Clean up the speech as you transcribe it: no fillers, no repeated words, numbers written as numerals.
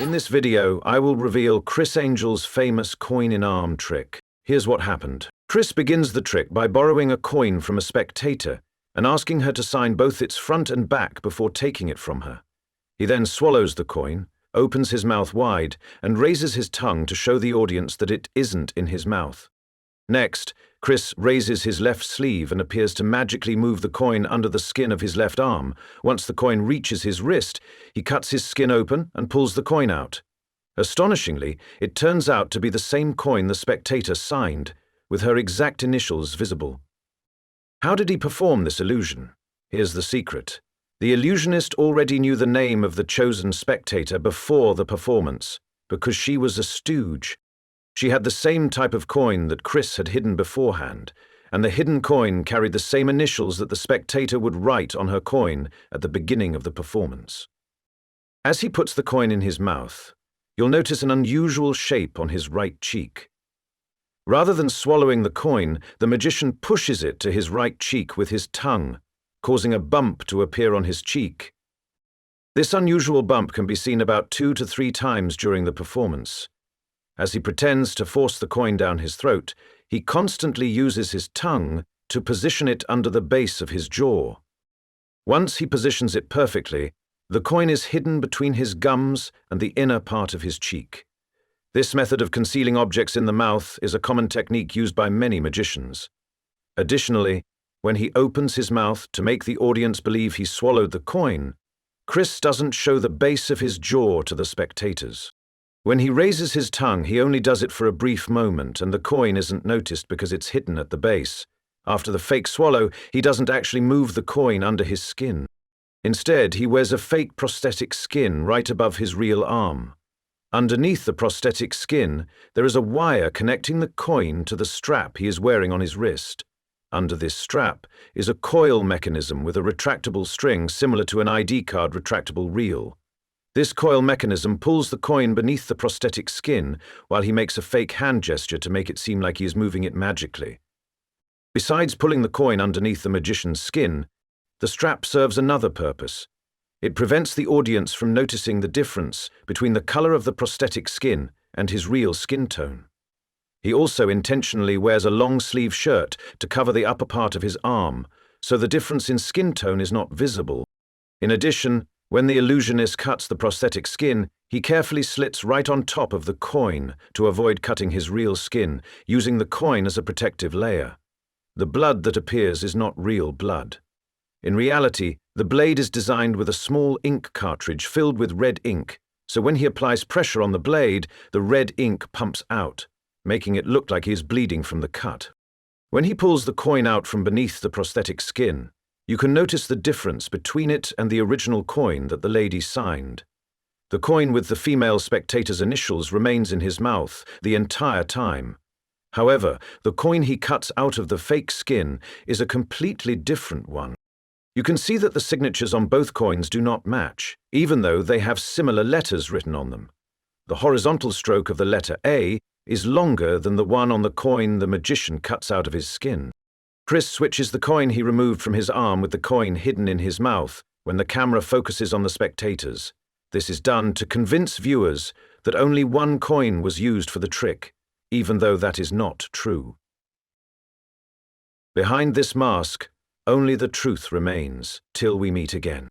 In this video, I will reveal Criss Angel's famous coin-in-arm trick. Here's what happened. Criss begins the trick by borrowing a coin from a spectator and asking her to sign both its front and back before taking it from her. He then swallows the coin, opens his mouth wide, and raises his tongue to show the audience that it isn't in his mouth. Next, Criss raises his left sleeve and appears to magically move the coin under the skin of his left arm. Once the coin reaches his wrist, he cuts his skin open and pulls the coin out. Astonishingly, it turns out to be the same coin the spectator signed, with her exact initials visible. How did he perform this illusion? Here's the secret. The illusionist already knew the name of the chosen spectator before the performance, because she was a stooge. She had the same type of coin that Criss had hidden beforehand, and the hidden coin carried the same initials that the spectator would write on her coin at the beginning of the performance. As he puts the coin in his mouth, you'll notice an unusual shape on his right cheek. Rather than swallowing the coin, the magician pushes it to his right cheek with his tongue, causing a bump to appear on his cheek. This unusual bump can be seen about 2 to 3 times during the performance. As he pretends to force the coin down his throat, he constantly uses his tongue to position it under the base of his jaw. Once he positions it perfectly, the coin is hidden between his gums and the inner part of his cheek. This method of concealing objects in the mouth is a common technique used by many magicians. Additionally, when he opens his mouth to make the audience believe he swallowed the coin, Criss doesn't show the base of his jaw to the spectators. When he raises his tongue, he only does it for a brief moment, and the coin isn't noticed because it's hidden at the base. After the fake swallow, he doesn't actually move the coin under his skin. Instead, he wears a fake prosthetic skin right above his real arm. Underneath the prosthetic skin, there is a wire connecting the coin to the strap he is wearing on his wrist. Under this strap is a coil mechanism with a retractable string similar to an ID card retractable reel. This coil mechanism pulls the coin beneath the prosthetic skin while he makes a fake hand gesture to make it seem like he is moving it magically. Besides pulling the coin underneath the magician's skin, the strap serves another purpose. It prevents the audience from noticing the difference between the color of the prosthetic skin and his real skin tone. He also intentionally wears a long-sleeve shirt to cover the upper part of his arm, so the difference in skin tone is not visible. In addition, when the illusionist cuts the prosthetic skin, he carefully slits right on top of the coin to avoid cutting his real skin, using the coin as a protective layer. The blood that appears is not real blood. In reality, the blade is designed with a small ink cartridge filled with red ink, so when he applies pressure on the blade, the red ink pumps out, making it look like he is bleeding from the cut. When he pulls the coin out from beneath the prosthetic skin, you can notice the difference between it and the original coin that the lady signed. The coin with the female spectator's initials remains in his mouth the entire time. However, the coin he cuts out of the fake skin is a completely different one. You can see that the signatures on both coins do not match, even though they have similar letters written on them. The horizontal stroke of the letter A is longer than the one on the coin the magician cuts out of his skin. Criss switches the coin he removed from his arm with the coin hidden in his mouth when the camera focuses on the spectators. This is done to convince viewers that only one coin was used for the trick, even though that is not true. Behind this mask, only the truth remains till we meet again.